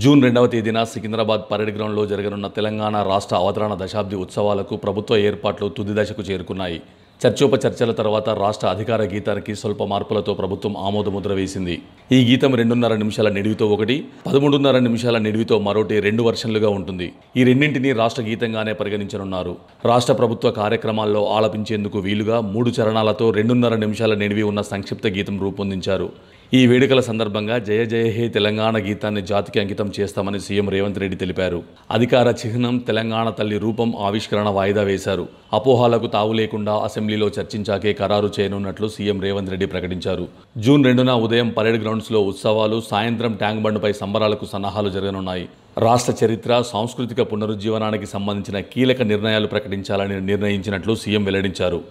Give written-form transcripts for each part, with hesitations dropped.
June 2వ తేదీన Secunderabad parade గ్రౌండ్లో జరగనున్న తెలంగాణ రాష్ట్ర అవతరణ దశాబ్ది ఉత్సవాలకు ప్రభుత్వ ఏర్పాట్లు తుది దశకు చేరుకున్నాయి. చర్చోపచర్చల తర్వాత రాష్ట్ర అధికార గీతానికి స్వల్ప మార్పులతో ప్రభుత్వం ఆమోదముద్ర వేసింది. ఈ గీతం 2.5 నిమిషాల నిడివితో ఒకటి, 13.5 నిమిషాల నిడివితో మరోటి 2 వర్షన్లుగా ఉంటుంది. ఈ రెండింటినీ రాష్ట్ర గీతంగానే పరిగణించనున్నారు. రాష్ట్ర ప్రభుత్వ కార్యక్రమాల్లో ఆలపించేందుకు వీలుగా 3 చరణాలతో 2.5 నిమిషాల నిడివి ఉన్న సంక్షిప్త గీతం రూపొందించారు. ఈ వేడుకల సందర్భంగా జయ జయ హే తెలంగాణ గీతాన్ని జాతికి అంకితం చేస్తామని సీఎం రేవంత్ రెడ్డి తెలిపారు. అధికార చిహ్నం తెలంగాణ తల్లి రూపం ఆవిష్కరణ వాయిదా వేశారు. అపోహాలకు తావు లేకుండా అసెంబ్లీలో చర్చించాకే ఖరారు చేయనున్నట్లు సీఎం రేవంత్ రెడ్డి ప్రకటించారు. జూన్ 2న ఉదయం పరేడ్ గ్రౌండ్స్లో ఉత్సవాలు, సాయంత్రం ట్యాంక్ బండ్పై సంబరాలకు సన్నాహాలు జరగనున్నాయి. రాష్ట్ర చరిత్ర, సాంస్కృతిక పునరుజ్జీవనానికి సంబంధించిన కీలక నిర్ణయాలు ప్రకటించాలని నిర్ణయించినట్లు సీఎం వెల్లడించారు.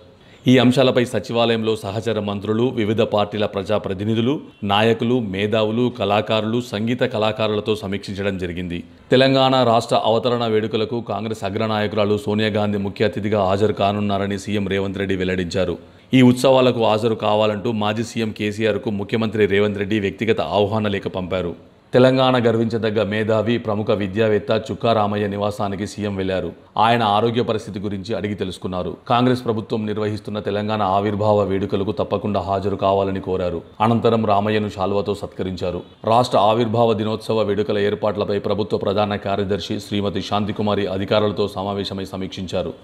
ఈ అంశాలపై సచివాలయంలో సహచర మంత్రులు, వివిధ పార్టీల ప్రజాప్రతినిధులు, నాయకులు, మేధావులు, కళాకారులు, సంగీత కళాకారులతో సమీక్షించడం జరిగింది. తెలంగాణ రాష్ట్ర అవతరణ వేడుకలకు కాంగ్రెస్ అగ్రనాయకురాలు సోనియా గాంధీ ముఖ్య అతిథిగా హాజరు కానున్నారని సీఎం రేవంత్ రెడ్డి వెల్లడించారు. ఈ ఉత్సవాలకు హాజరు కావాలంటూ మాజీ సీఎం కేసీఆర్కు ముఖ్యమంత్రి రేవంత్ రెడ్డి వ్యక్తిగత ఆహ్వాన లేఖ పంపారు. తెలంగాణ గర్వించదగ్గ మేధావి, ప్రముఖ విద్యావేత్త చుక్కా రామయ్య నివాసానికి సీఎం వెళ్లారు. ఆయన ఆరోగ్య పరిస్థితి గురించి అడిగి తెలుసుకున్నారు. కాంగ్రెస్ ప్రభుత్వం నిర్వహిస్తున్న తెలంగాణ ఆవిర్భావ వేడుకలకు తప్పకుండా హాజరు కావాలని కోరారు. అనంతరం రామయ్యను శాల్వాతో సత్కరించారు. రాష్ట్ర ఆవిర్భావ దినోత్సవ వేడుకల ఏర్పాట్లపై ప్రభుత్వ ప్రధాన కార్యదర్శి శ్రీమతి శాంతికుమారి అధికారులతో సమావేశమై సమీక్షించారు.